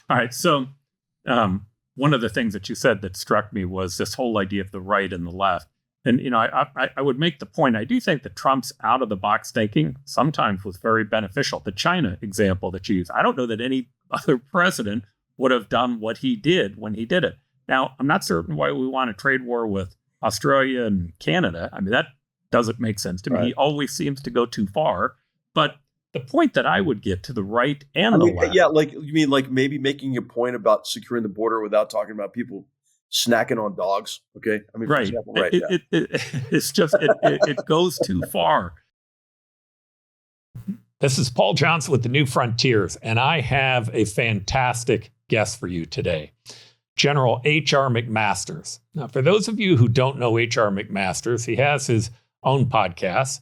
All right. So one of the things that you said that struck me was this whole idea of the right and the left. And, I would make the point, I do think that Trump's out-of-the-box thinking sometimes was very beneficial. The China example that you used, I don't know that any other president would have done what he did when he did it. Now, I'm not certain why we want a trade war with Australia and Canada. I mean, that doesn't make sense to me. Right. He always seems to go too far. But the point that I would get to the right and the left. Yeah, like you mean like maybe making a point about securing the border without talking about people snacking on dogs. Okay. I mean, right. Example, right. It's just, it goes too far. This is Paul Johnson with the New Frontiers, and I have a fantastic guest for you today, General H.R. McMaster. Now, for those of you who don't know H.R. McMaster, he has his own podcast.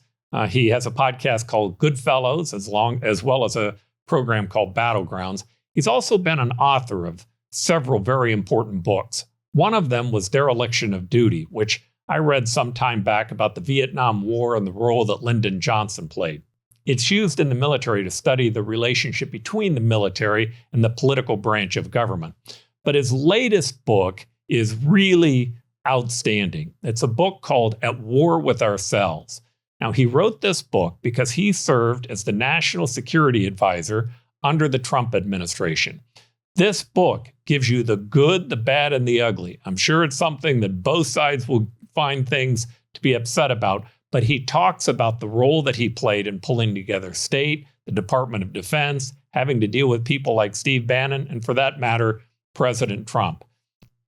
He has a podcast called Goodfellows, as well as a program called Battlegrounds. He's also been an author of several very important books. One of them was Dereliction of Duty, which I read some time back about the Vietnam War and the role that Lyndon Johnson played. It's used in the military to study the relationship between the military and the political branch of government. But his latest book is really outstanding. It's a book called At War with Ourselves. Now, he wrote this book because he served as the National Security Advisor under the Trump administration. This book gives you the good, the bad, and the ugly. I'm sure it's something that both sides will find things to be upset about, but he talks about the role that he played in pulling together state, the Department of Defense, having to deal with people like Steve Bannon, and for that matter, President Trump.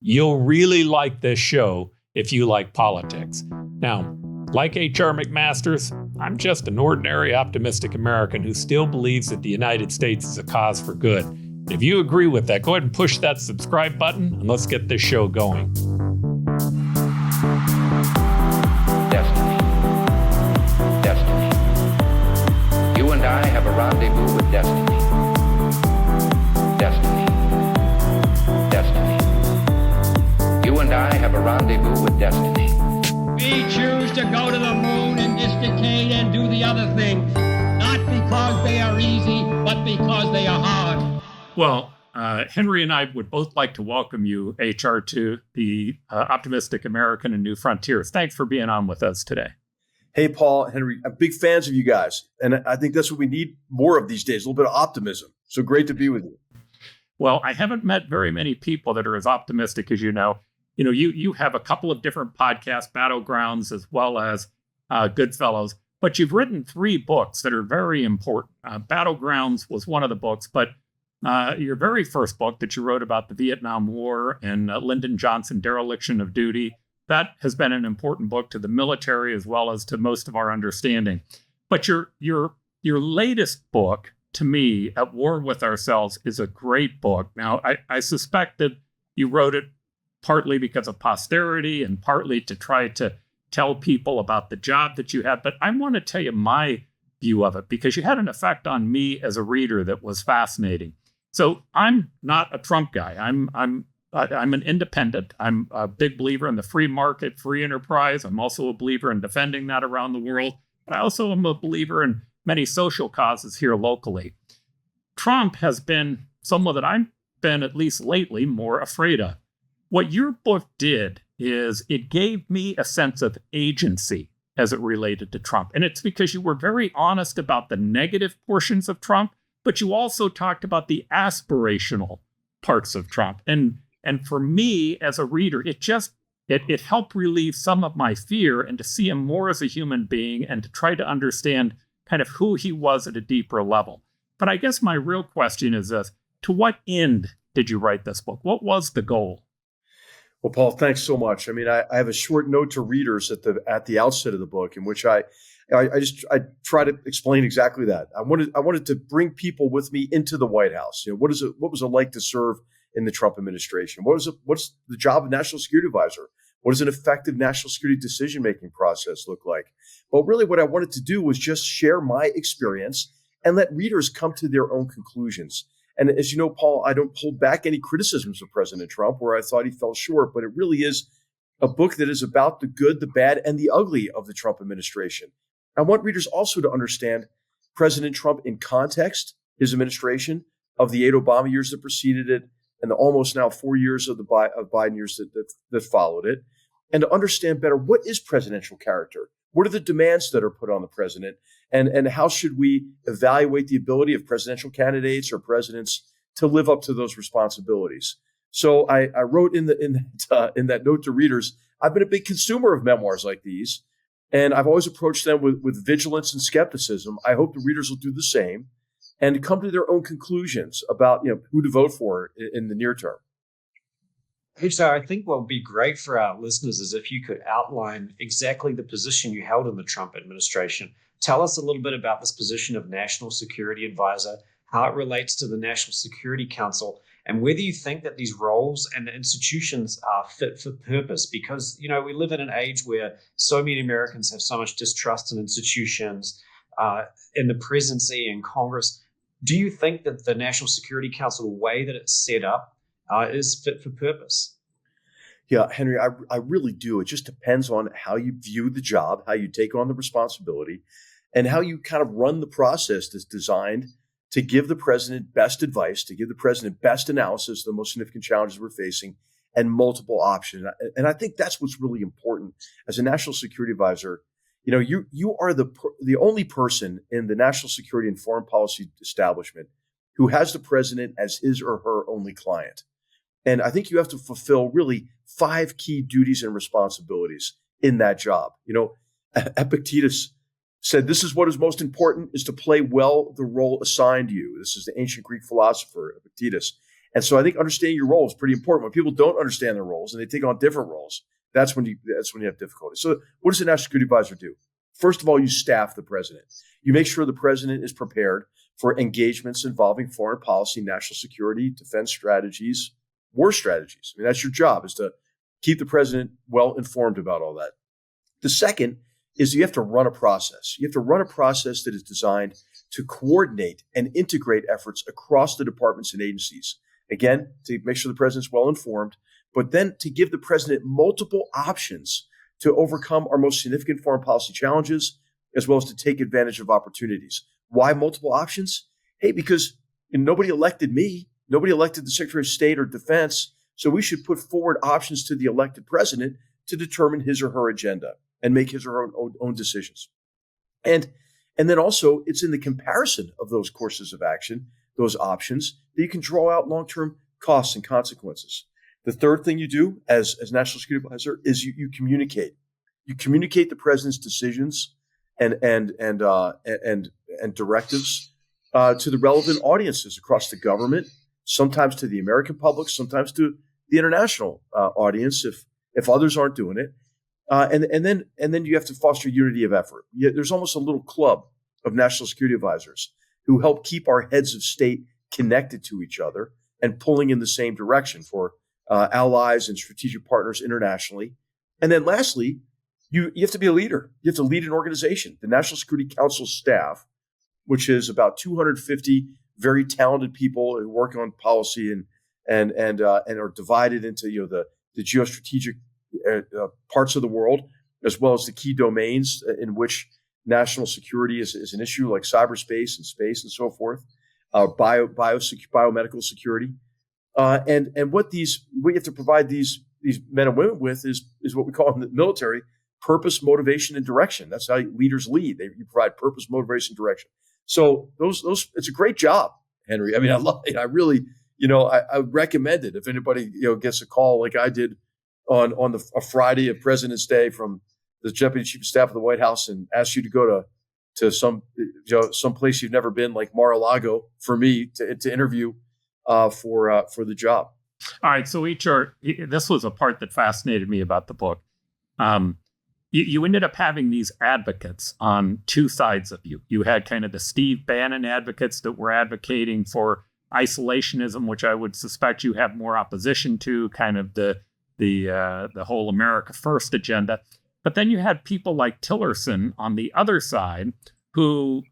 You'll really like this show if you like politics. Now, like H.R. McMaster, I'm just an ordinary, optimistic American who still believes that the United States is a cause for good. If you agree with that, go ahead and push that subscribe button and let's get this show going. Destiny. Destiny. You and I have a rendezvous with destiny. Destiny. Destiny. You and I have a rendezvous with destiny. We choose to go to the moon in this decade and do the other things, not because they are easy, but because they are hard. Well, Henry and I would both like to welcome you, HR, to the Optimistic American and New Frontiers. Thanks for being on with us today. Hey, Paul, Henry, I'm big fans of you guys. And I think that's what we need more of these days, a little bit of optimism. So great to be with you. Well, I haven't met very many people that are as optimistic as you know. You have a couple of different podcasts, Battlegrounds, as well as Goodfellows, but you've written 3 books that are very important. Battlegrounds was one of the books, but your very first book that you wrote about the Vietnam War and Lyndon Johnson, Dereliction of Duty, that has been an important book to the military as well as to most of our understanding. But your latest book, to me, At War with Ourselves, is a great book. Now, I suspect that you wrote it partly because of posterity and partly to try to tell people about the job that you had. But I want to tell you my view of it because you had an effect on me as a reader that was fascinating. So I'm not a Trump guy. I'm an independent. I'm a big believer in the free market, free enterprise. I'm also a believer in defending that around the world. But I also am a believer in many social causes here locally. Trump has been someone that I've been, at least lately, more afraid of. What your book did is it gave me a sense of agency as it related to Trump. And it's because you were very honest about the negative portions of Trump, but you also talked about the aspirational parts of Trump. And for me as a reader, it helped relieve some of my fear and to see him more as a human being and to try to understand kind of who he was at a deeper level. But I guess my real question is this: to what end did you write this book? What was the goal? Well, Paul, thanks so much. I mean, I have a short note to readers at the outset of the book in which I try to explain exactly that. I wanted to bring people with me into the White House. What was it like to serve in the Trump administration? What's the job of National Security Advisor? What does an effective national security decision-making process look like? But really what I wanted to do was just share my experience and let readers come to their own conclusions. And as you know, Paul, I don't hold back any criticisms of President Trump where I thought he fell short, but it really is a book that is about the good, the bad, and the ugly of the Trump administration. I want readers also to understand President Trump in context, his administration, of the 8 Obama years that preceded it and the almost now 4 years of the Biden years that followed it, and to understand better what is presidential character. What are the demands that are put on the president, and how should we evaluate the ability of presidential candidates or presidents to live up to those responsibilities? So I wrote in that note to readers, I've been a big consumer of memoirs like these, and I've always approached them with vigilance and skepticism. I hope the readers will do the same and come to their own conclusions about who to vote for in the near term. HR, I think what would be great for our listeners is if you could outline exactly the position you held in the Trump administration. Tell us a little bit about this position of National Security Advisor, how it relates to the National Security Council, and whether you think that these roles and the institutions are fit for purpose. Because, we live in an age where so many Americans have so much distrust in institutions, in the presidency and Congress. Do you think that the National Security Council, the way that it's set up, is fit for purpose? Yeah, Henry, I really do. It just depends on how you view the job, how you take on the responsibility, and how you kind of run the process that's designed to give the president best advice, to give the president best analysis of the most significant challenges we're facing, and multiple options. And I think that's what's really important. As a national security advisor, you are the only person in the national security and foreign policy establishment who has the president as his or her only client. And I think you have to fulfill really 5 key duties and responsibilities in that job. Epictetus said, this is what is most important, is to play well the role assigned you. This is the ancient Greek philosopher, Epictetus. And so I think understanding your role is pretty important. When people don't understand their roles and they take on different roles, that's when you have difficulty. So what does a national security advisor do? First of all, you staff the president. You make sure the president is prepared for engagements involving foreign policy, national security, defense strategies, war strategies. I mean, that's your job, is to keep the president well informed about all that. The second is you have to run a process. You have to run a process that is designed to coordinate and integrate efforts across the departments and agencies. Again, to make sure the president's well informed, but then to give the president multiple options to overcome our most significant foreign policy challenges, as well as to take advantage of opportunities. Why multiple options? Hey, because nobody elected me. Nobody elected the Secretary of State or Defense. So we should put forward options to the elected president to determine his or her agenda and make his or her own decisions. And then also, it's in the comparison of those courses of action, those options, that you can draw out long-term costs and consequences. The third thing you do as National Security Advisor is you communicate. You communicate the president's decisions and directives to the relevant audiences across the government, sometimes to the American public, sometimes to the international audience if others aren't doing it. And then you have to foster unity of effort. There's almost a little club of national security advisors who help keep our heads of state connected to each other and pulling in the same direction for allies and strategic partners internationally. And then lastly, you have to be a leader. You have to lead an organization. The National Security Council staff, which is about 250 very talented people who work on policy and are divided into the geostrategic parts of the world, as well as the key domains in which national security is an issue, like cyberspace and space and so forth, biomedical security, and what you have to provide these men and women with is what we call in the military purpose, motivation, and direction. That's how leaders lead. You provide purpose, motivation, direction. So those it's a great job, Henry. I mean, I love it. I really, I recommend it if anybody gets a call like I did on a Friday of President's Day from the Deputy Chief of Staff of the White House and asks you to go to some place you've never been, like Mar-a-Lago, for me to interview for the job. All right. So HR, this was a part that fascinated me about the book. You ended up having these advocates on two sides of you. You had kind of the Steve Bannon advocates that were advocating for isolationism, which I would suspect you have more opposition to, kind of the whole America First agenda. But then you had people like Tillerson on the other side who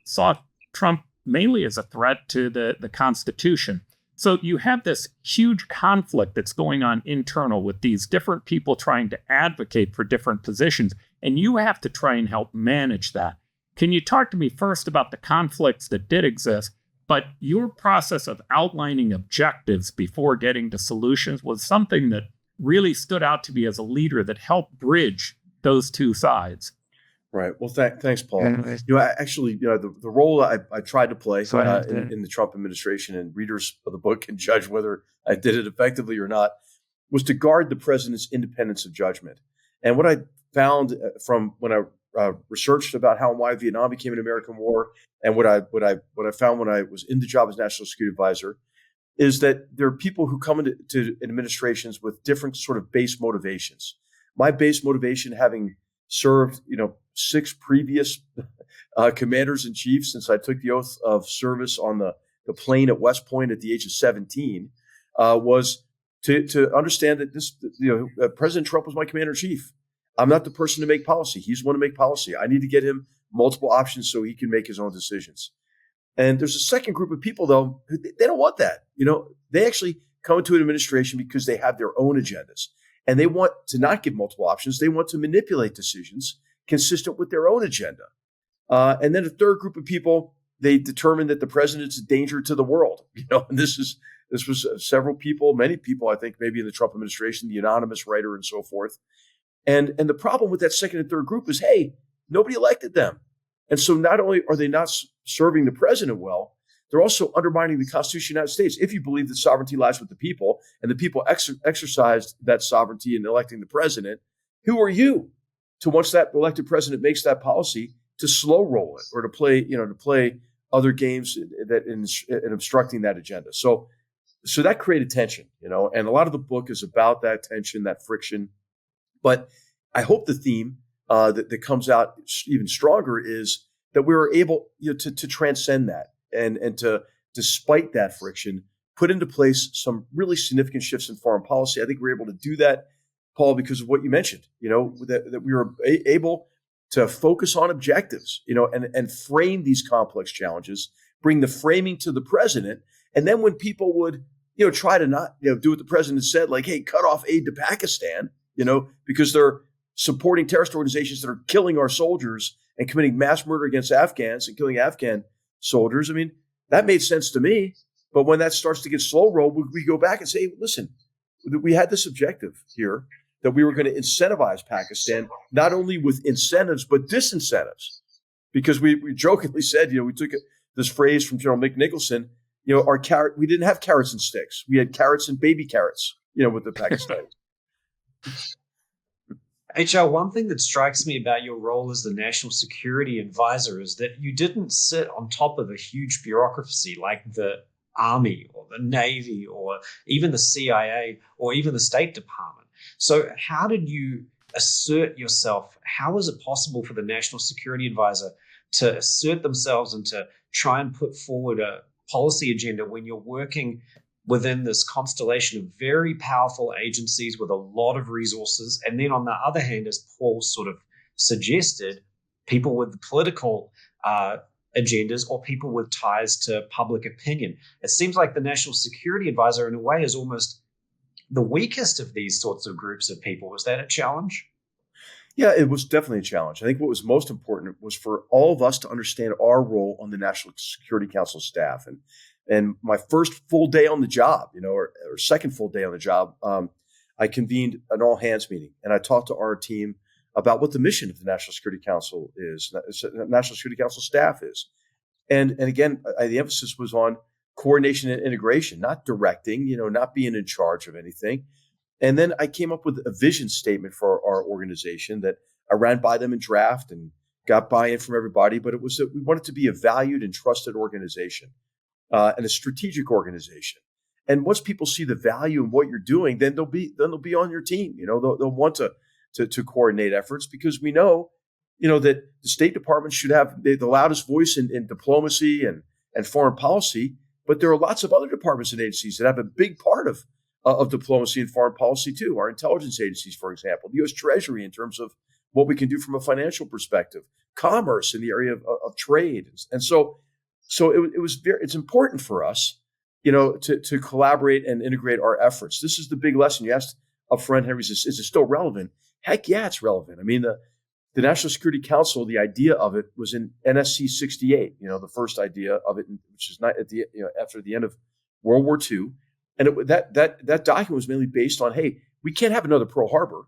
saw Trump mainly as a threat to the Constitution. So you have this huge conflict that's going on internal with these different people trying to advocate for different positions, and you have to try and help manage that. Can you talk to me first about the conflicts that did exist, But your process of outlining objectives before getting to solutions was something that really stood out to me as a leader that helped bridge those two sides. Right. Well, thanks, Paul. The role I tried to play in the Trump administration, and readers of the book can judge whether I did it effectively or not, was to guard the president's independence of judgment. And what I found from when I researched about how and why Vietnam became an American war, and what I found when I was in the job as National Security Advisor, is that there are people who come into administrations with different sort of base motivations. My base motivation, having served, 6 previous commanders in chief since I took the oath of service on the plane at West Point at the age of 17, was to understand that President Trump was my commander in chief. I'm not the person to make policy. He's the one to make policy. I need to get him multiple options so he can make his own decisions. And there's a second group of people, though, who they don't want that. They actually come into an administration because they have their own agendas. And they want to not give multiple options. They want to manipulate decisions consistent with their own agenda. And then a third group of people, they determine that the president's a danger to the world. And this was several people, many people, I think, maybe in the Trump administration, the anonymous writer and so forth. And the problem with that second and third group is, hey, nobody elected them. And so not only are they not serving the president well, they're also undermining the Constitution of the United States. If you believe that sovereignty lies with the people and the people exercised that sovereignty in electing the president, who are you to, once that elected president makes that policy, to slow roll it or to play other games that in obstructing that agenda? So that created tension, and a lot of the book is about that tension, that friction. But I hope the theme that comes out even stronger is that we were able to transcend that and to, despite that friction, put into place some really significant shifts in foreign policy. I think we were able to do that, Paul, because of what you mentioned, that we were able to focus on objectives, and frame these complex challenges, bring the framing to the president. And then when people would, try to not, do what the president said, like, hey, cut off aid to Pakistan, because they're supporting terrorist organizations that are killing our soldiers and committing mass murder against Afghans and killing Afghan soldiers. I mean, that made sense to me. But when that starts to get slow rolled, we go back and say, listen, we had this objective here that we were going to incentivize Pakistan, not only with incentives, but disincentives. Because we jokingly said, we took this phrase from General Nicholson, we didn't have carrots and sticks. We had carrots and baby carrots, with the Pakistanis. HR, one thing that strikes me about your role as the National Security Advisor is that you didn't sit on top of a huge bureaucracy like the Army or the Navy or even the CIA or even the State Department. So how did you assert yourself? How is it possible for the National Security Advisor to assert themselves and to try and put forward a policy agenda when you're working within this constellation of very powerful agencies with a lot of resources? And then on the other hand, as Paul sort of suggested, people with political agendas or people with ties to public opinion. It seems like the National Security Advisor, in a way, is almost the weakest of these sorts of groups of people. Was that a challenge? Yeah, it was definitely a challenge. I think what was most important was for all of us to understand our role on the National Security Council staff. And my first full day on the job, or second full day on the job, I convened an all hands meeting and I talked to our team about what the mission of the National Security Council is, National Security Council staff is. And again, the emphasis was on coordination and integration, not directing, not being in charge of anything. And then I came up with a vision statement for our organization that I ran by them in draft and got buy-in from everybody. But it was that we wanted to be a valued and trusted organization. And a strategic organization. And once people see the value in what you're doing, then they'll be on your team. They'll want to coordinate efforts because we know, that the State Department should have the loudest voice in diplomacy and foreign policy. But there are lots of other departments and agencies that have a big part of diplomacy and foreign policy too. Our intelligence agencies, for example, the U.S. Treasury in terms of what we can do from a financial perspective, commerce in the area of trade, and so. So it's important for us, to collaborate and integrate our efforts. This is the big lesson. You asked up front, Henry, is it still relevant? Heck yeah, it's relevant. I mean, the National Security Council, the idea of it was in NSC 68, the first idea of it, which is not at the, after the end of World War II. And that document was mainly based on, hey, we can't have another Pearl Harbor.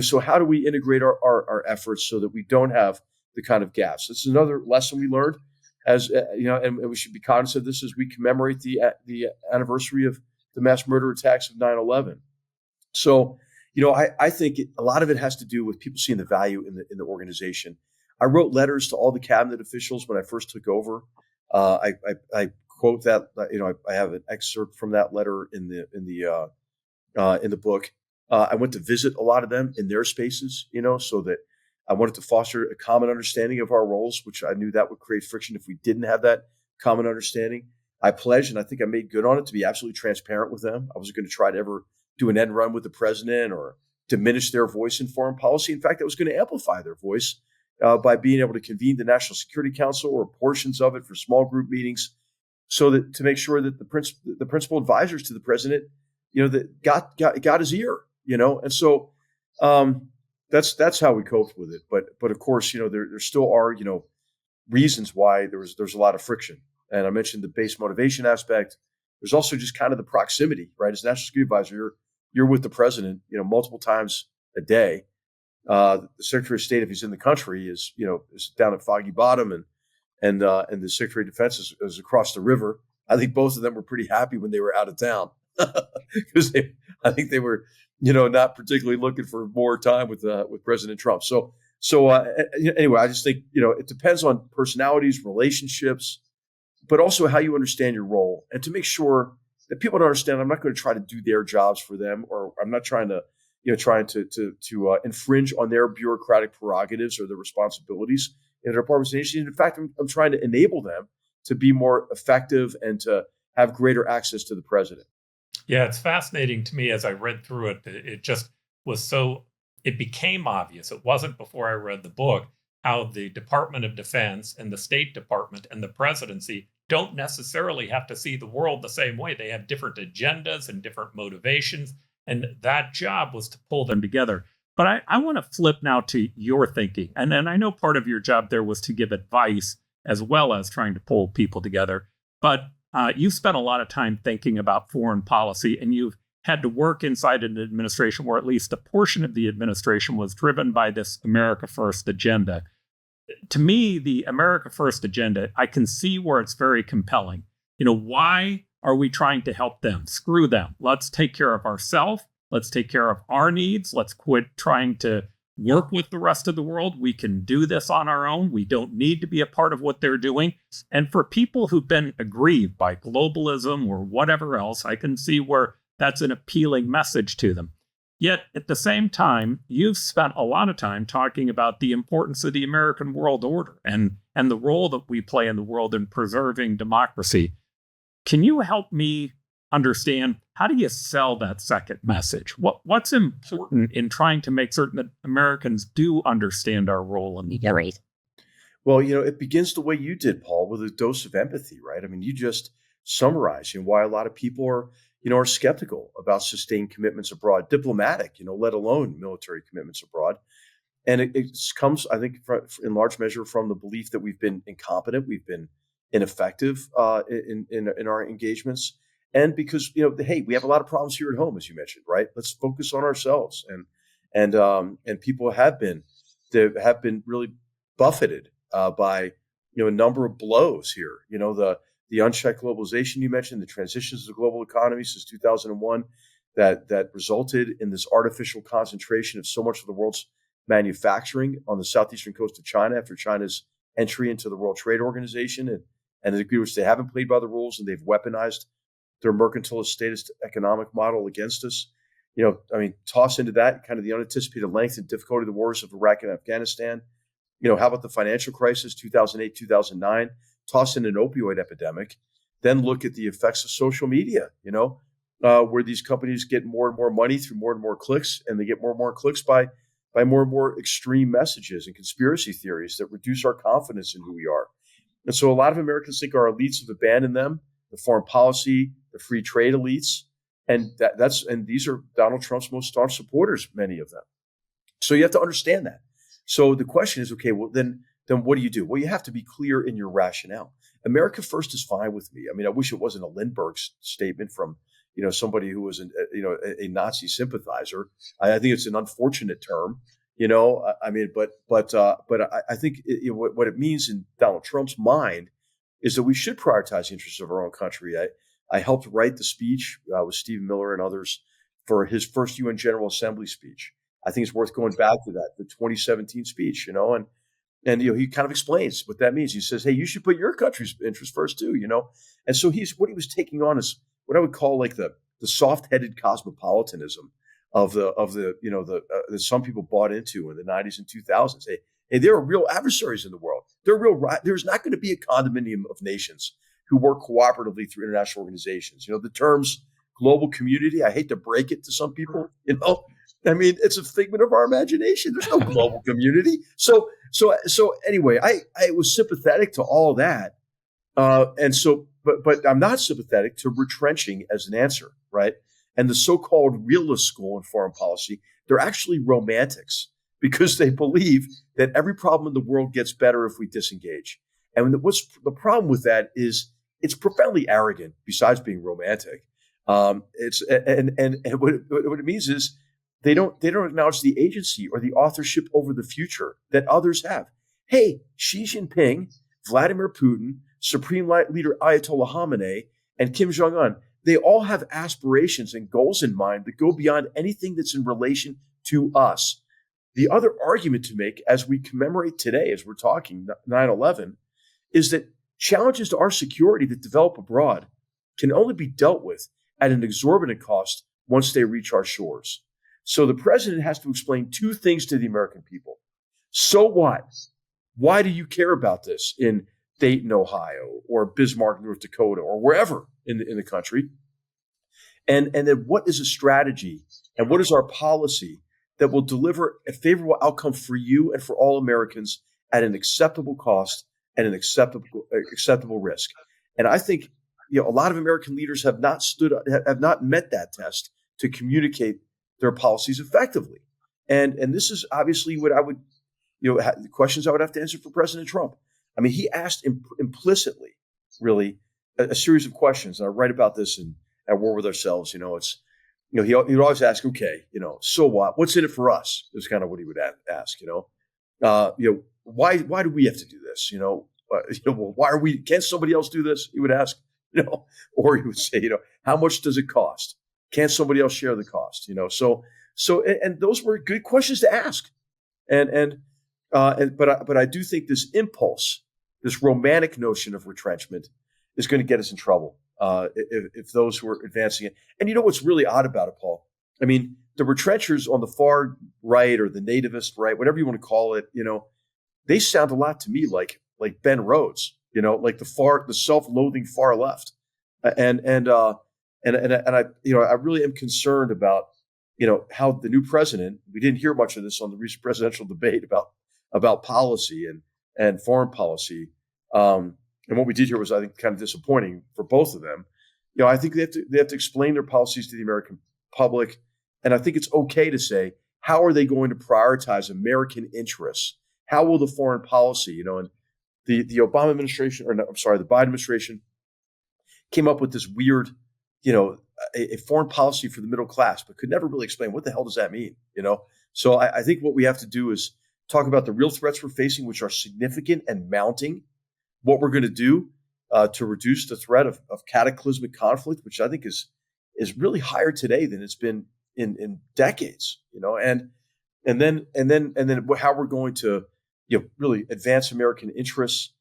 So how do we integrate our efforts so that we don't have the kind of gaps? This is another lesson we learned as, and we should be cognizant of this as we commemorate the anniversary of the mass murder attacks of 9/11. So, I think a lot of it has to do with people seeing the value in the organization. I wrote letters to all the cabinet officials when I first took over. I quote that, I have an excerpt from that letter in the book. I went to visit a lot of them in their spaces, so that I wanted to foster a common understanding of our roles, which I knew that would create friction if we didn't have that common understanding. I pledged, and I think I made good on it, to be absolutely transparent with them. I wasn't going to try to ever do an end run with the president or diminish their voice in foreign policy. In fact, I was going to amplify their voice by being able to convene the National Security Council or portions of it for small group meetings, so that to make sure that the principal advisors to the president, that got his ear, and so that's how we coped with it. But of course, there still are reasons why there's a lot of friction. And I mentioned the base motivation aspect. There's also just kind of the proximity, right? As National Security Advisor, you're with the president, multiple times a day. The Secretary of State, if he's in the country, is down at Foggy Bottom, and the Secretary of Defense is across the river. I think both of them were pretty happy when they were out of town because I think they were, not particularly looking for more time with President Trump. So anyway, I just think it depends on personalities, relationships, but also how you understand your role, and to make sure that people don't understand. I'm not going to try to do their jobs for them, or I'm not trying to infringe on their bureaucratic prerogatives or their responsibilities in their departments and agencies. In fact, I'm trying to enable them to be more effective and to have greater access to the president. Yeah, it's fascinating to me as I read through it. It just was it became obvious. It wasn't before I read the book how the Department of Defense and the State Department and the presidency don't necessarily have to see the world the same way. They have different agendas and different motivations. And that job was to pull them together. But I want to flip now to your thinking. And I know part of your job there was to give advice as well as trying to pull people together. But you spent a lot of time thinking about foreign policy, and you've had to work inside an administration where at least a portion of the administration was driven by this America First agenda. To me, the America First agenda, I can see where it's very compelling. Why are we trying to help them? Screw them. Let's take care of ourselves. Let's take care of our needs. Let's quit trying to work with the rest of the world. We can do this on our own. We don't need to be a part of what they're doing. And for people who've been aggrieved by globalism or whatever else, I can see where that's an appealing message to them. Yet at the same time, you've spent a lot of time talking about the importance of the American world order and the role that we play in the world in preserving democracy. Can you help me understand, how do you sell that second message? What's important in trying to make certain that Americans do understand our role in the world? Well, it begins the way you did, Paul, with a dose of empathy, right? I mean, you just summarized why a lot of people are skeptical about sustained commitments abroad, diplomatic, let alone military commitments abroad. And it comes, I think, in large measure from the belief that we've been incompetent, we've been ineffective in our engagements. And because, hey, we have a lot of problems here at home, as you mentioned, right? Let's focus on ourselves. And people have been really buffeted by, a number of blows here. The unchecked globalization you mentioned, the transitions to the global economy since 2001, that resulted in this artificial concentration of so much of the world's manufacturing on the southeastern coast of China after China's entry into the World Trade Organization, and the degree to which they haven't played by the rules and they've weaponized their mercantilist statist economic model against us. Toss into that kind of the unanticipated length and difficulty of the wars of Iraq and Afghanistan. How about the financial crisis, 2008, 2009? Toss in an opioid epidemic, then look at the effects of social media, where these companies get more and more money through more and more clicks, and they get more and more clicks by more and more extreme messages and conspiracy theories that reduce our confidence in who we are. And so a lot of Americans think our elites have abandoned them, the foreign policy, the free trade elites, and these are Donald Trump's most staunch supporters, many of them. So you have to understand that. So the question is, okay, well then what do you do? Well, you have to be clear in your rationale. America first is fine with me. I mean, I wish it wasn't a Lindbergh statement from somebody who was a Nazi sympathizer. I think it's an unfortunate term. I mean, but I think what it means in Donald Trump's mind is that we should prioritize the interests of our own country. I helped write the speech with Stephen Miller and others for his first UN General Assembly speech. I think it's worth going back to that, the 2017 speech, and he kind of explains what that means. He says, hey, you should put your country's interest first too, And so what he was taking on is what I would call like the soft-headed cosmopolitanism of that some people bought into in the 90s and 2000s. Hey, there are real adversaries in the world. There's not going to be a condominium of nations who work cooperatively through international organizations. The terms global community, I hate to break it to some people, I mean, it's a figment of our imagination. There's no global community. So anyway, I was sympathetic to all that. But I'm not sympathetic to retrenching as an answer, right? And the so-called realist school in foreign policy, they're actually romantics because they believe that every problem in the world gets better if we disengage. And what's the problem with that is it's profoundly arrogant besides being romantic. What it means is they don't acknowledge the agency or the authorship over the future that others have. Hey, Xi Jinping, Vladimir Putin, Supreme Leader Ayatollah Khamenei, and Kim Jong-un, they all have aspirations and goals in mind that go beyond anything that's in relation to us. The other argument to make as we commemorate today, as we're talking 9/11, is that challenges to our security that develop abroad can only be dealt with at an exorbitant cost once they reach our shores. So the president has to explain two things to the American people. So what? Why do you care about this in Dayton, Ohio, or Bismarck, North Dakota, or wherever in the country? And then what is a strategy and what is our policy that will deliver a favorable outcome for you and for all Americans at an acceptable cost and an acceptable risk? And I think a lot of American leaders have not met that test to communicate their policies effectively. And this is obviously what I would, the questions I would have to answer for President Trump. I mean, he asked implicitly, really, a series of questions. And I write about this at War with Ourselves. He'd always ask, okay, so what? What's in it for us? Is kind of what he would ask. Why do we have to do this? Why are we? Can't somebody else do this? He would ask. Or he would say, how much does it cost? Can't somebody else share the cost? And those were good questions to ask. But I do think this impulse, this romantic notion of retrenchment, is going to get us in trouble if those who are advancing it. And what's really odd about it, Paul? I mean, the retrenchers on the far right or the nativist right, whatever you want to call it, they sound a lot to me like Ben Rhodes, like the self-loathing far left. And I really am concerned about, how the new president, we didn't hear much of this on the recent presidential debate about policy and foreign policy. And what we did here was, I think, kind of disappointing for both of them. I think they have to explain their policies to the American public. And I think it's okay to say, how are they going to prioritize American interests? How will the foreign policy, and the Obama administration, the Biden administration came up with this weird, a foreign policy for the middle class, but could never really explain what the hell does that mean, So I think what we have to do is talk about the real threats we're facing, which are significant and mounting, what we're going to do to reduce the threat of cataclysmic conflict, which I think is really higher today than it's been in decades, and then how we're going to really advance American interests,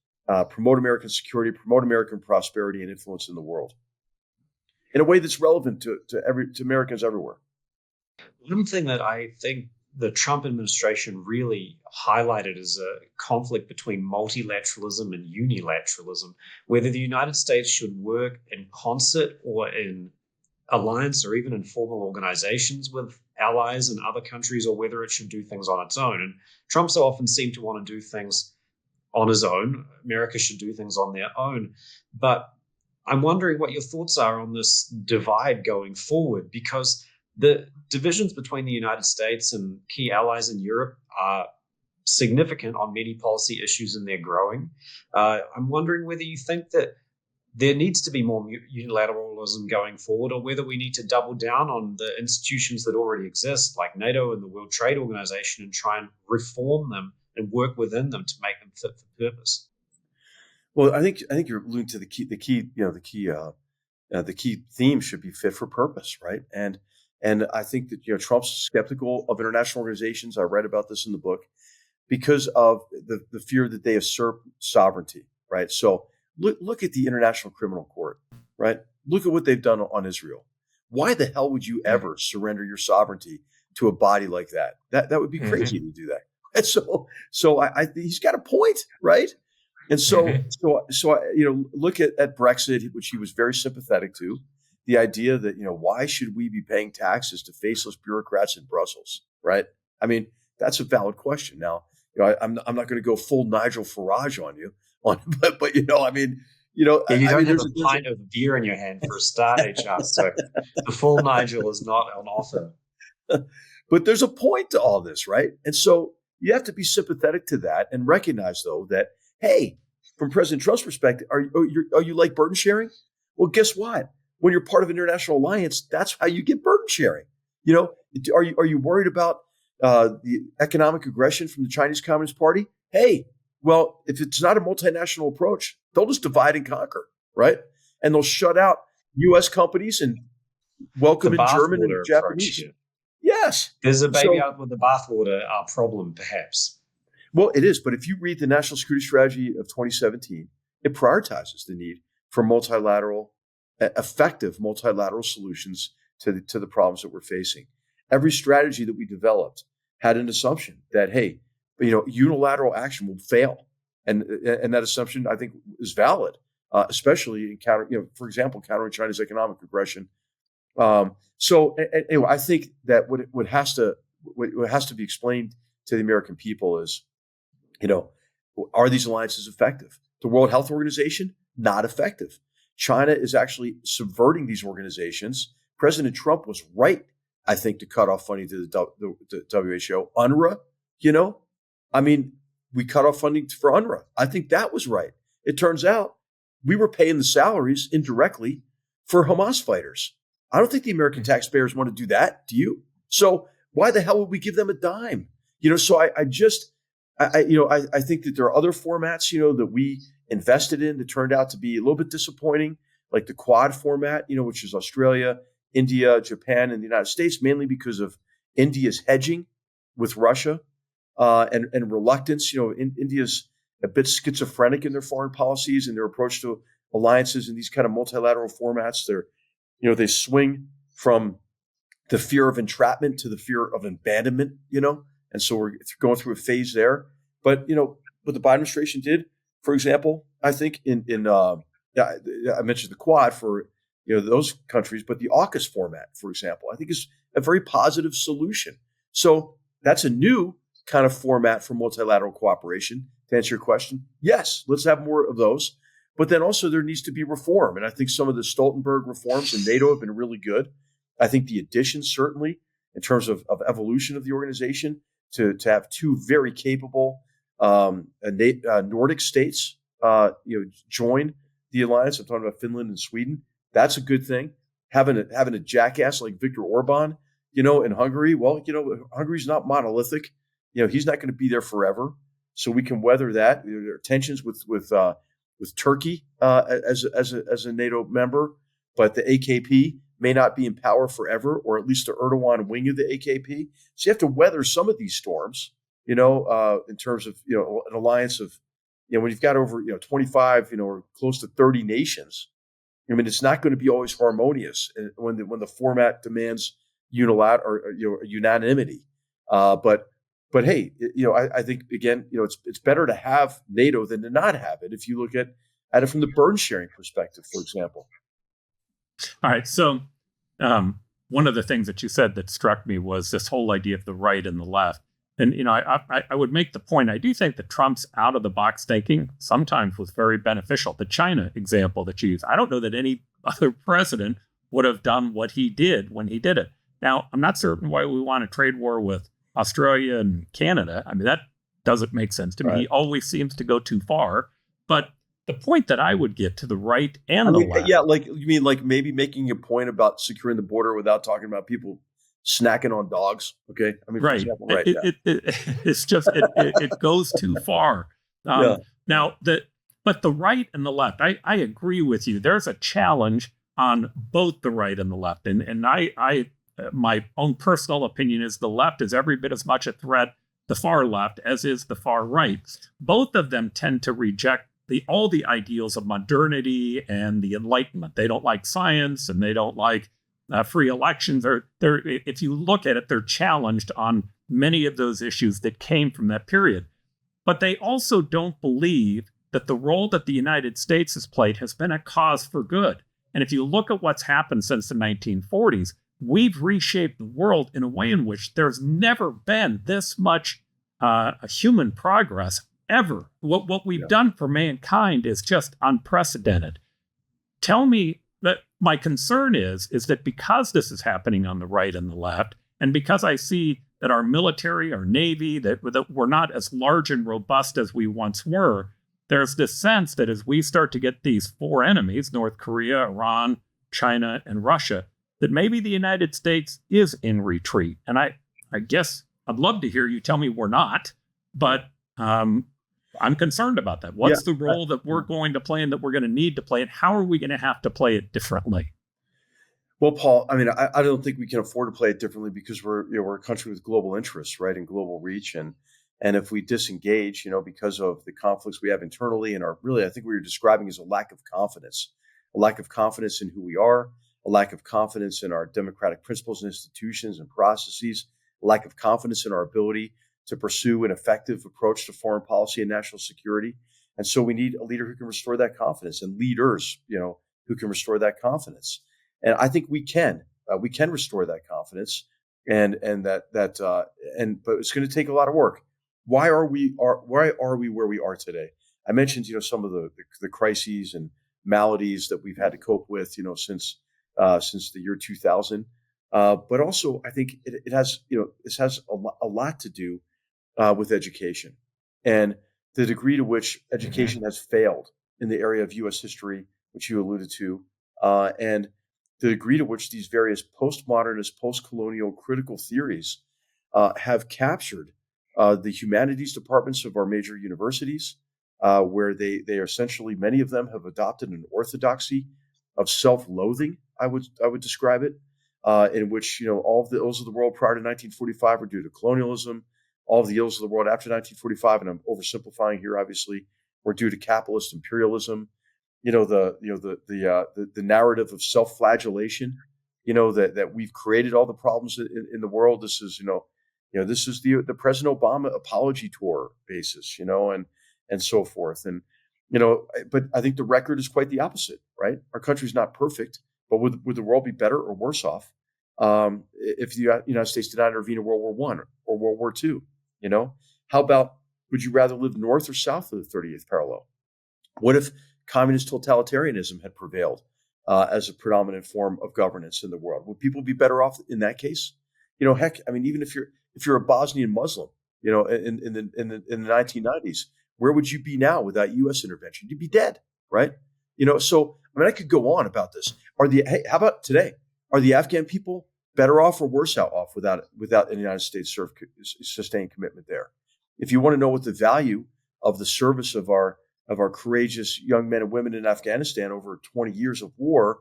promote American security, promote American prosperity and influence in the world in a way that's relevant to Americans everywhere. One thing that I think the Trump administration really highlighted is a conflict between multilateralism and unilateralism, whether the United States should work in concert or in alliance or even in formal organizations with allies and other countries, or whether it should do things on its own. And Trump so often seemed to want to do things on his own. America should do things on their own. But I'm wondering what your thoughts are on this divide going forward, because the divisions between the United States and key allies in Europe are significant on many policy issues, and they're growing. I'm wondering whether you think that there needs to be more unilateralism going forward, or whether we need to double down on the institutions that already exist, like NATO and the World Trade Organization, and try and reform them and work within them to make them fit for purpose. Well, I think you're alluding to the key theme should be fit for purpose, right? And I think that Trump's skeptical of international organizations. I read about this in the book because of the fear that they usurp sovereignty, right? So look at the International Criminal Court, right? Look at what they've done on Israel. Why the hell would you ever surrender your sovereignty to a body like that? That would be crazy to do that. And so I he's got a point, right? And so look at Brexit, which he was very sympathetic to. The idea that why should we be paying taxes to faceless bureaucrats in Brussels, right? I mean, that's a valid question. Now, I'm not going to go full Nigel Farage on you, but you don't have a pint of beer in your hand for a start, HR. So the full Nigel is not on offer. But there's a point to all this, right? And so you have to be sympathetic to that and recognize, though, that hey, from President Trump's perspective, are you like burden sharing? Well, guess what? When you're part of an international alliance, that's how you get burden sharing. Are you worried about the economic aggression from the Chinese Communist Party? Hey, well, if it's not a multinational approach, they'll just divide and conquer, right? And they'll shut out U.S. companies and welcome in German and Japanese. Yes. There's a baby out with the bathwater problem, perhaps. Well, it is. But if you read the National Security Strategy of 2017, it prioritizes the need for effective multilateral solutions to the problems that we're facing. Every strategy that we developed had an assumption that, hey, unilateral action will fail. And that assumption, I think, is valid, especially in for example, countering China's economic aggression. So anyway, I think that what has to be explained to the American people is, are these alliances effective? The World Health Organization, not effective. China is actually subverting these organizations. President Trump was right, I think, to cut off funding to the WHO. UNRWA, we cut off funding for UNRWA. I think that was right. It turns out we were paying the salaries indirectly for Hamas fighters. I don't think the American taxpayers want to do that. Do you? So why the hell would we give them a dime? So I think that there are other formats, that we invested in that turned out to be a little bit disappointing, like the Quad format, which is Australia, India, Japan, and the United States, mainly because of India's hedging with Russia and reluctance. India's a bit schizophrenic in their foreign policies and their approach to alliances in these kind of multilateral formats. They swing from the fear of entrapment to the fear of abandonment, and so we're going through a phase there. But, what the Biden administration did, for example, I think I mentioned the Quad for, those countries, but the AUKUS format, for example, I think is a very positive solution. So that's a new kind of format for multilateral cooperation. To answer your question, yes, let's have more of those. But then also there needs to be reform. And I think some of the Stoltenberg reforms in NATO have been really good. I think the addition, certainly, in terms of evolution of the organization, to have two very capable Nordic states, join the alliance. I'm talking about Finland and Sweden. That's a good thing. Having a jackass like Viktor Orban, in Hungary. Well, Hungary's not monolithic. He's not going to be there forever. So we can weather that. There are tensions with Turkey as a NATO member, but the AKP may not be in power forever, or at least the Erdogan wing of the AKP. So you have to weather some of these storms, in terms of, an alliance of, when you've got over, 25, or close to 30 nations. It's not going to be always harmonious when the format demands unanimity. But hey, I think again, it's better to have NATO than to not have it. If you look at it from the burden sharing perspective, for example. All right. So one of the things that you said that struck me was this whole idea of the right and the left. And, I would make the point, I do think that Trump's out of the box thinking sometimes was very beneficial. The China example that you use, I don't know that any other president would have done what he did when he did it. Now, I'm not certain why we want a trade war with Australia and Canada. I mean, doesn't make sense to me. Right. He always seems to go too far. But the point that I would get to the right and the left. Yeah, like you mean like maybe making a point about securing the border without talking about people snacking on dogs. Okay, I mean, for Right. example, right? It's just it goes too far. Yeah. Now but the right and the left, I agree with you. There's a challenge on both the right and the left, and I my own personal opinion is the left is every bit as much a threat, the far left, as is the far right. Both of them tend to reject all the ideals of modernity and the Enlightenment. They don't like science, and they don't like free elections. They're if you look at it, they're challenged on many of those issues that came from that period. But they also don't believe that the role that the United States has played has been a cause for good. And if you look at what's happened since the 1940s, we've reshaped the world in a way in which there's never been this much human progress ever. What we've done for mankind is just unprecedented. Tell me that my concern is that because this is happening on the right and the left, and because I see that our military, our Navy, that we're not as large and robust as we once were, there's this sense that as we start to get these four enemies, North Korea, Iran, China, and Russia, that maybe the United States is in retreat. And I guess I'd love to hear you tell me we're not, but I'm concerned about that. What's the role that we're going to play and that we're going to need to play, and how are we going to have to play it differently? Well, Paul, I mean, I don't think we can afford to play it differently because we're a country with global interests, right, and global reach, and if we disengage, because of the conflicts we have internally and I think what you're describing is a lack of confidence in who we are, a lack of confidence in our democratic principles and institutions and processes, a lack of confidence in our ability to pursue an effective approach to foreign policy and national security. And so we need a leader who can restore that confidence, and leaders, who can restore that confidence. And I think we can restore that confidence, but it's going to take a lot of work. Why are we where we are today? I mentioned, some of the crises and maladies that we've had to cope with, since the year 2000. But also, I think it has a lot to do with education and the degree to which education has failed in the area of U.S. history, which you alluded to, and the degree to which these various postmodernist, post-colonial critical theories have captured the humanities departments of our major universities, where they are essentially, many of them have adopted an orthodoxy of self-loathing, I would describe it, in which all of the ills of the world prior to 1945 were due to colonialism. All of the ills of the world after 1945, and I'm oversimplifying here, obviously, were due to capitalist imperialism. The narrative of self-flagellation. That we've created all the problems in the world. This is this is the President Obama apology tour basis, and so forth. And but I think the record is quite the opposite, right? Our country's not perfect, but would the world be better or worse off if the United States did not intervene in World War I or World War II? How about, would you rather live north or south of the 30th parallel? What if communist totalitarianism had prevailed as a predominant form of governance in the world? Would people be better off in that case? Heck, I mean, even if you're a Bosnian Muslim, in the 1990s, where would you be now without U.S. intervention? You'd be dead, right? So I mean, I could go on about this. How about today? Are the Afghan people better off or worse off without the United States sustained commitment there? If you want to know what the value of the service of our courageous young men and women in Afghanistan over 20 years of war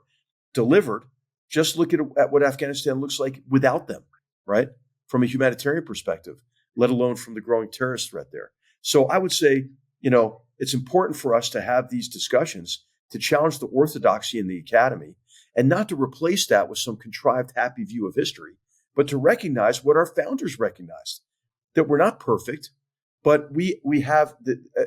delivered, just look at what Afghanistan looks like without them, right? From a humanitarian perspective, let alone from the growing terrorist threat there. So I would say, it's important for us to have these discussions to challenge the orthodoxy in the academy, and not to replace that with some contrived happy view of history, but to recognize what our founders recognized, that we're not perfect, but we have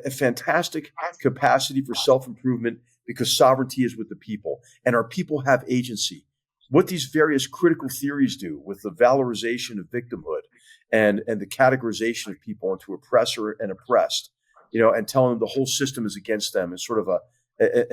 a fantastic capacity for self-improvement because sovereignty is with the people, and our people have agency. What these various critical theories do with the valorization of victimhood and the categorization of people into oppressor and oppressed, and telling them the whole system is against them, is sort of a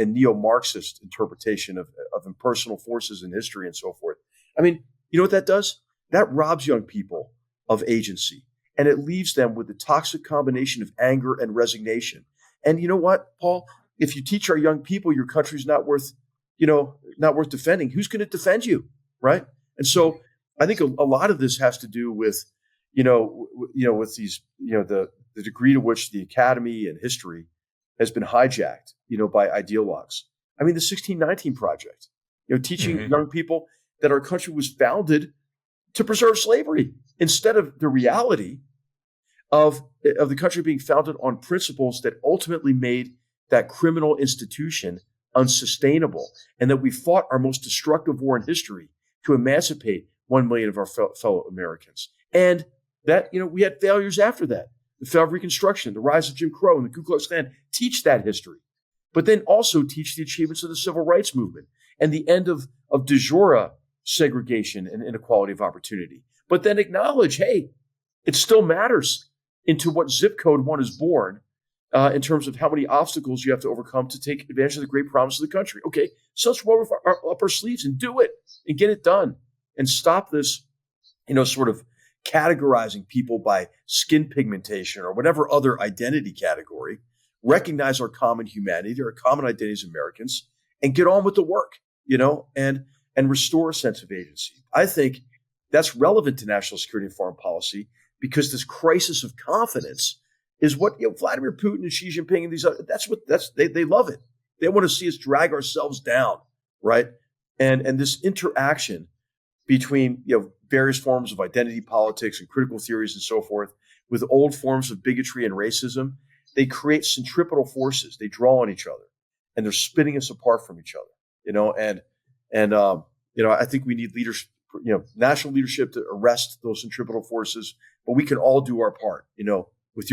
neo-Marxist interpretation of impersonal forces in history and so forth. I mean, you know what that does? That robs young people of agency. and it leaves them with the toxic combination of anger and resignation. And you know what, Paul? If you teach our young people your country's not worth defending, who's going to defend you, right? And so I think a lot of this has to do with, with these, the degree to which the academy and history has been hijacked, by ideologues. I mean, the 1619 Project, teaching young people that our country was founded to preserve slavery instead of the reality of the country being founded on principles that ultimately made that criminal institution unsustainable, and that we fought our most destructive war in history to emancipate 1 million of our fellow Americans. And that, we had failures after that. The failure of Reconstruction, the rise of Jim Crow and the Ku Klux Klan. Teach that history, but then also teach the achievements of the Civil Rights Movement and the end of de jure segregation and inequality of opportunity. But then acknowledge, hey, it still matters into what zip code one is born in terms of how many obstacles you have to overcome to take advantage of the great promise of the country. Okay, so let's roll up our sleeves and do it and get it done and stop this, sort of categorizing people by skin pigmentation or whatever other identity category. Recognize our common humanity, our common identity as Americans, and get on with the work, and restore a sense of agency. I think that's relevant to national security and foreign policy because this crisis of confidence is what Vladimir Putin and Xi Jinping and these other, they love it. They want to see us drag ourselves down, right? And this interaction between various forms of identity politics and critical theories and so forth with old forms of bigotry and racism, they create centripetal forces. They draw on each other, and they're spinning us apart from each other. I think we need leadership, national leadership to arrest those centripetal forces. But we can all do our part, with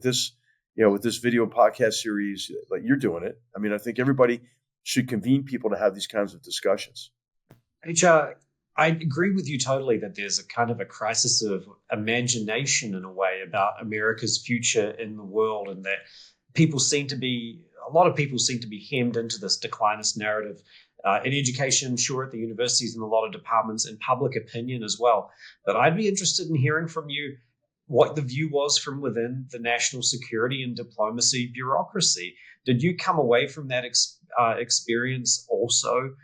this video and podcast series, like you're doing it. I mean, I think everybody should convene people to have these kinds of discussions. HR, I agree with you totally that there's a kind of a crisis of imagination in a way about America's future in the world, and that a lot of people seem to be hemmed into this declinist narrative in education, sure, at the universities and a lot of departments, in public opinion as well. But I'd be interested in hearing from you what the view was from within the national security and diplomacy bureaucracy. Did you come away from that experience also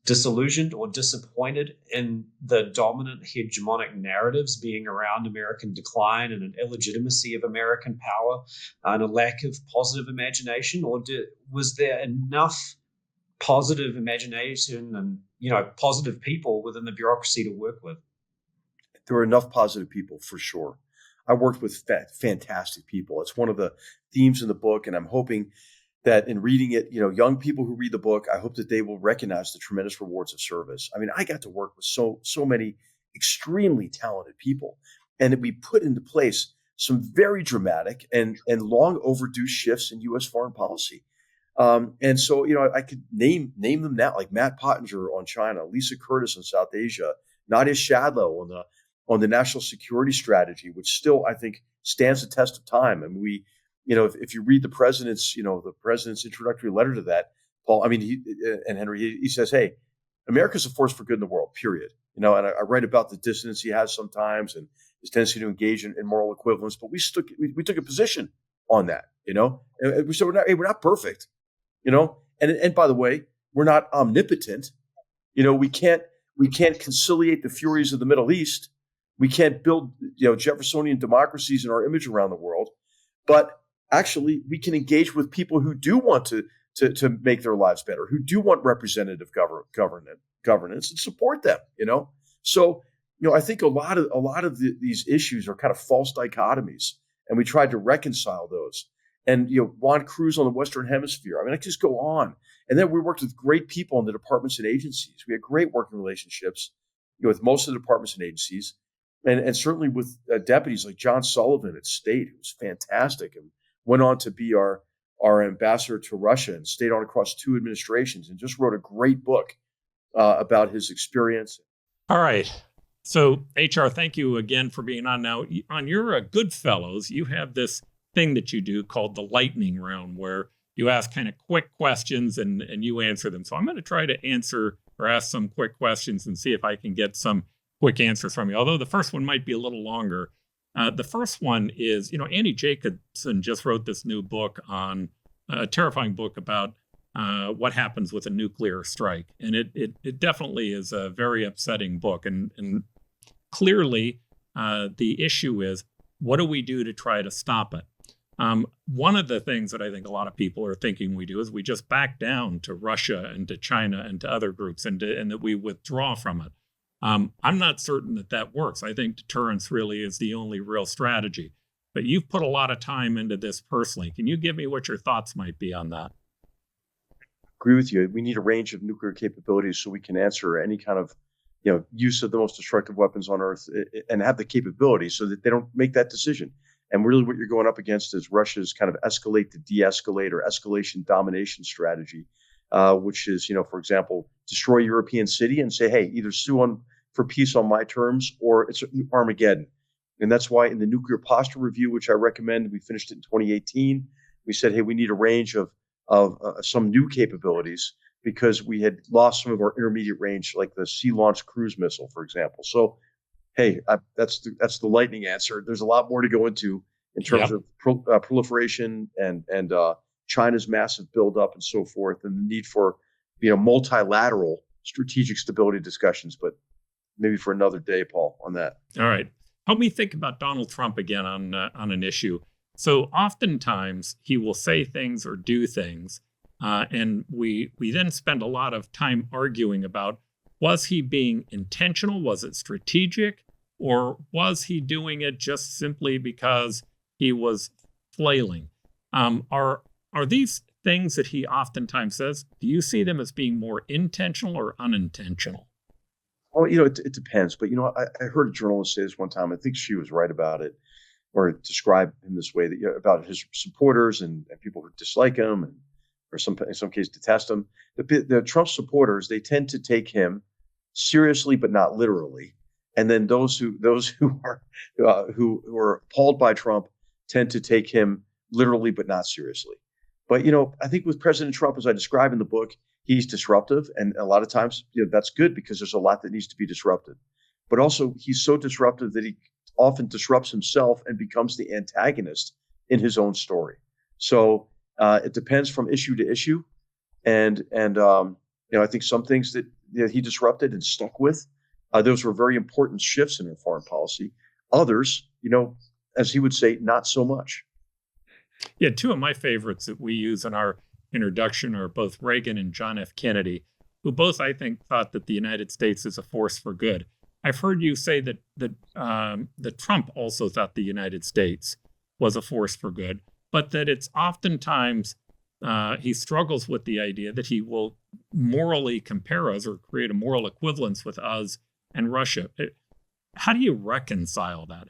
disillusioned or disappointed in the dominant hegemonic narratives being around American decline and an illegitimacy of American power and a lack of positive imagination? Or was there enough positive imagination and positive people within the bureaucracy to work with? There were enough positive people for sure. I worked with fantastic people. It's one of the themes in the book, and I'm hoping that in reading it, young people who read the book, I hope that they will recognize the tremendous rewards of service. I mean, I got to work with so many extremely talented people, and we put into place some very dramatic and long overdue shifts in U.S. foreign policy. And so, I could name them now, like Matt Pottinger on China, Lisa Curtis on South Asia, Nadia Shadlow on the national security strategy, which still, I think, stands the test of time. I mean, if you read the president's introductory letter to that, Paul, I mean, he says, hey, America's a force for good in the world, period. And I write about the dissonance he has sometimes and his tendency to engage in moral equivalence, but we took a position on that, and we said, we're not perfect, and by the way, we're not omnipotent. We can't conciliate the furies of the Middle East. We can't build, Jeffersonian democracies in our image around the world, but actually we can engage with people who do want to make their lives better, who do want representative governance, and support them. So I think a lot of these issues are kind of false dichotomies, and we tried to reconcile those. And Juan Cruz on the Western Hemisphere. I mean, I just go on. And then we worked with great people in the departments and agencies. We had great working relationships with most of the departments and agencies. And certainly with deputies like John Sullivan at State, who was fantastic and went on to be our ambassador to Russia and stayed on across 2 administrations and just wrote a great book about his experience. All right. So, HR, thank you again for being on. Now, on your Goodfellows, you have this thing that you do called the lightning round, where you ask kind of quick questions and you answer them. So I'm going to try to answer or ask some quick questions and see if I can get some quick answers from you. Although the first one might be a little longer The first one is, Andy Jacobson just wrote this new book on a terrifying book about what happens with a nuclear strike. And it definitely is a very upsetting book. And clearly, the issue is, what do we do to try to stop it? One of the things that I think a lot of people are thinking we do is we just back down to Russia and to China and to other groups and that we withdraw from it. I'm not certain that works. I think deterrence really is the only real strategy. But you've put a lot of time into this personally. Can you give me what your thoughts might be on that? Agree with you. We need a range of nuclear capabilities so we can answer any kind of use of the most destructive weapons on Earth and have the capability so that they don't make that decision. And really what you're going up against is Russia's kind of escalate to de-escalate or escalation domination strategy, which is, for example, destroy European city and say, hey, either sue for peace on my terms or it's Armageddon. And that's why in the nuclear posture review, which I recommend, we finished it in 2018, we said, hey, we need a range of some new capabilities because we had lost some of our intermediate range, like the sea-launched cruise missile, for example. So, hey, that's the lightning answer. There's a lot more to go into in terms of proliferation and China's massive buildup and so forth, and the need for multilateral strategic stability discussions. But maybe for another day, Paul, on that. All right, help me think about Donald Trump again on an issue. So oftentimes he will say things or do things, and we then spend a lot of time arguing about, was he being intentional? Was it strategic? Or was he doing it just simply because he was flailing? Are these things that he oftentimes says, do you see them as being more intentional or unintentional? Well, it depends. But, I heard a journalist say this one time. I think she was right about it, or describe him this way, that about his supporters and people who dislike him and or in some cases detest him. The Trump supporters, they tend to take him seriously, but not literally. And then those who are appalled by Trump tend to take him literally, but not seriously. But I think with President Trump, as I describe in the book, he's disruptive, and a lot of times that's good because there's a lot that needs to be disrupted. But also, he's so disruptive that he often disrupts himself and becomes the antagonist in his own story. So it depends from issue to issue, and I think some things that he disrupted and stuck with. Those were very important shifts in our foreign policy. Others, as he would say, not so much. Yeah, two of my favorites that we use in our introduction are both Reagan and John F. Kennedy, who both, I think, thought that the United States is a force for good. I've heard you say that Trump also thought the United States was a force for good, but that it's oftentimes he struggles with the idea that he will morally compare us or create a moral equivalence with us and Russia. How do you reconcile that?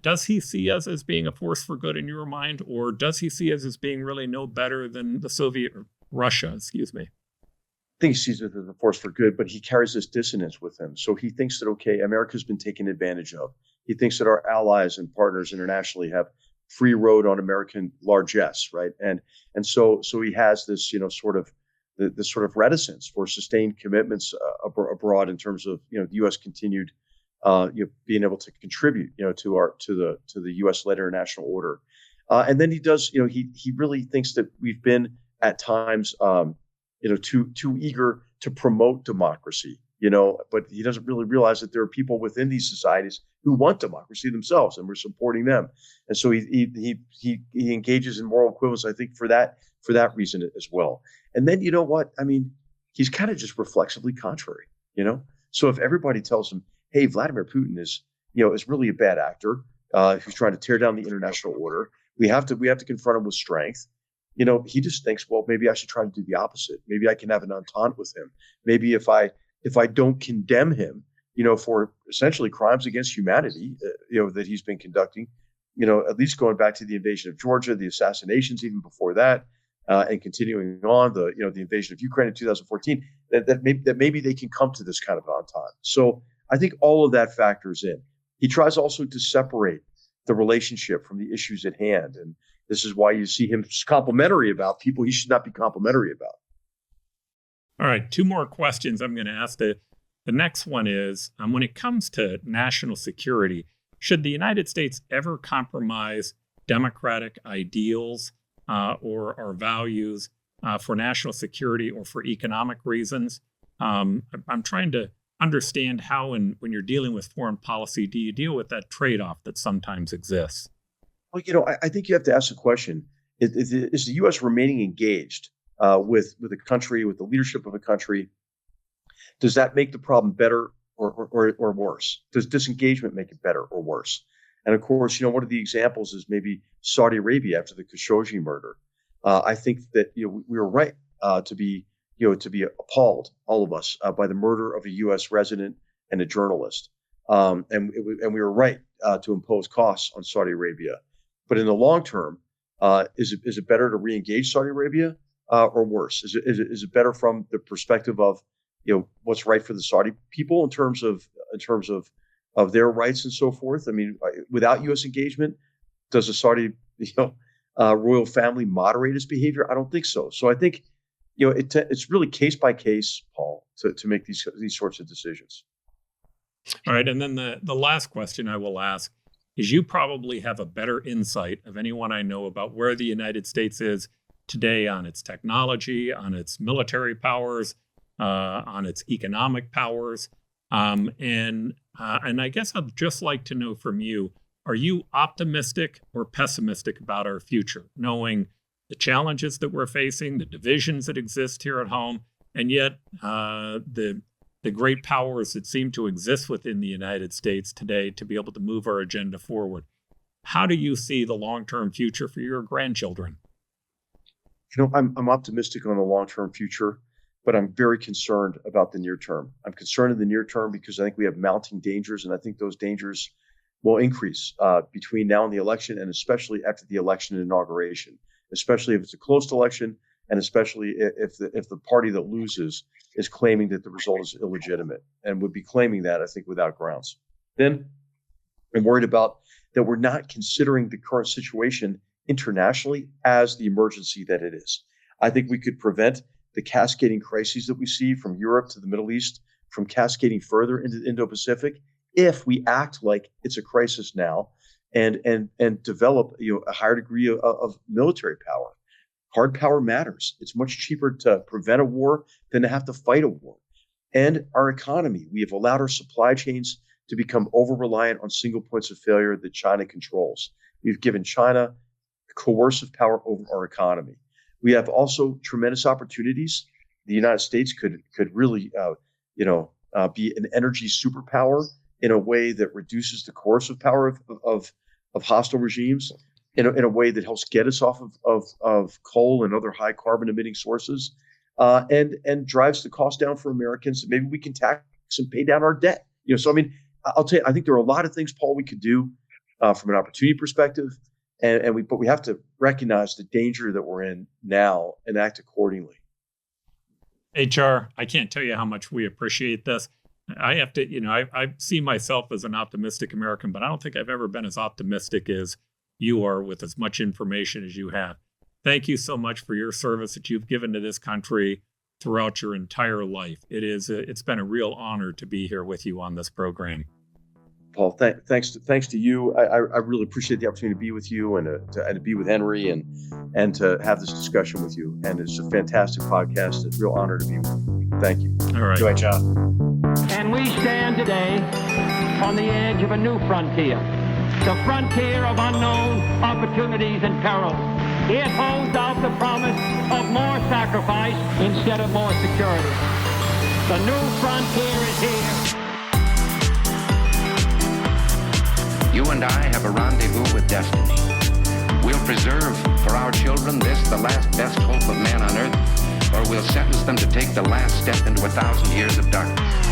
Does he see us as being a force for good in your mind, or does he see us as being really no better than the Soviet Russia? Excuse me. I think he sees it as a force for good, but he carries this dissonance with him. So he thinks that, okay, America's been taken advantage of. He thinks that our allies and partners internationally have free road on American largesse, right? And so he has this, sort of this sort of reticence for sustained commitments abroad in terms of, the U.S. continued, being able to contribute, to the U.S.-led international order. And then he does, he really thinks that we've been at times, too eager to promote democracy, but he doesn't really realize that there are people within these societies who want democracy themselves, and we're supporting them. And so he engages in moral equivalence, I think, for that reason as well. And then, he's kind of just reflexively contrary, So if everybody tells him, hey, Vladimir Putin is really a bad actor who's trying to tear down the international order, we have to confront him with strength. He just thinks, well, maybe I should try to do the opposite. Maybe I can have an entente with him. Maybe if I don't condemn him, for essentially crimes against humanity, that he's been conducting, at least going back to the invasion of Georgia, the assassinations even before that, and continuing on the invasion of Ukraine in 2014, that maybe they can come to this kind of entente. So I think all of that factors in. He tries also to separate the relationship from the issues at hand, and this is why you see him complimentary about people he should not be complimentary about. All right, two more questions I'm going to ask. The next one is, when it comes to national security, should the United States ever compromise democratic ideals or our values for national security or for economic reasons? I'm trying to understand how, when you're dealing with foreign policy, do you deal with that trade-off that sometimes exists? Well, I think you have to ask the question: is the U.S. remaining engaged with a country, with the leadership of a country? Does that make the problem better or worse? Does disengagement make it better or worse? And of course, one of the examples is maybe Saudi Arabia after the Khashoggi murder. I think that we were right to be appalled, all of us, by the murder of a U.S. resident and a journalist, and we were right to impose costs on Saudi Arabia. But in the long term, is it better to re-engage Saudi Arabia or worse? Is it better from the perspective of what's right for the Saudi people in terms of their rights and so forth? I mean, without U.S. engagement, does the Saudi royal family moderate its behavior? I don't think so. So I think it's really case by case, Paul, to make these sorts of decisions. All right, and then the last question I will ask is: you probably have a better insight of anyone I know about where the United States is today on its technology, on its military powers, on its economic powers, and I guess I'd just like to know from you: are you optimistic or pessimistic about our future, knowing the challenges that we're facing, the divisions that exist here at home, and yet the great powers that seem to exist within the United States today to be able to move our agenda forward? How do you see the long-term future for your grandchildren? I'm optimistic on the long-term future, but I'm very concerned about the near term. I'm concerned in the near term because I think we have mounting dangers, and I think those dangers will increase between now and the election, and especially after the election and inauguration, especially if it's a close election, and especially if the party that loses is claiming that the result is illegitimate, and would be claiming that, I think, without grounds. Then I'm worried about that we're not considering the current situation internationally as the emergency that it is. I think we could prevent the cascading crises that we see from Europe to the Middle East from cascading further into the Indo-Pacific if we act like it's a crisis now and develop a higher degree of military power. Hard power matters. It's much cheaper to prevent a war than to have to fight a war. And our economy, we have allowed our supply chains to become over-reliant on single points of failure that China controls. We've given China coercive power over our economy. We have also tremendous opportunities. The United States could really, be an energy superpower in a way that reduces the coercive power of hostile regimes, in a way that helps get us off of coal and other high carbon emitting sources, and drives the cost down for Americans. Maybe we can tax and pay down our debt. So I mean, I'll tell you, I think there are a lot of things, Paul, we could do from an opportunity perspective, but we have to recognize the danger that we're in now and act accordingly. HR, I can't tell you how much we appreciate this. I have to, I see myself as an optimistic American, but I don't think I've ever been as optimistic as you are with as much information as you have. Thank you so much for your service that you've given to this country throughout your entire life. It's been a real honor to be here with you on this program. Paul, thanks to you. I really appreciate the opportunity to be with you and to be with Henry and to have this discussion with you. And it's a fantastic podcast. It's a real honor to be with you. Thank you. All right. Great job. And we stand today on the edge of a new frontier, the frontier of unknown opportunities and perils. It holds out the promise of more sacrifice instead of more security. The new frontier is here. You and I have a rendezvous with destiny. We'll preserve for our children this, the last best hope of man on earth, or we'll sentence them to take the last step into 1,000 years of darkness.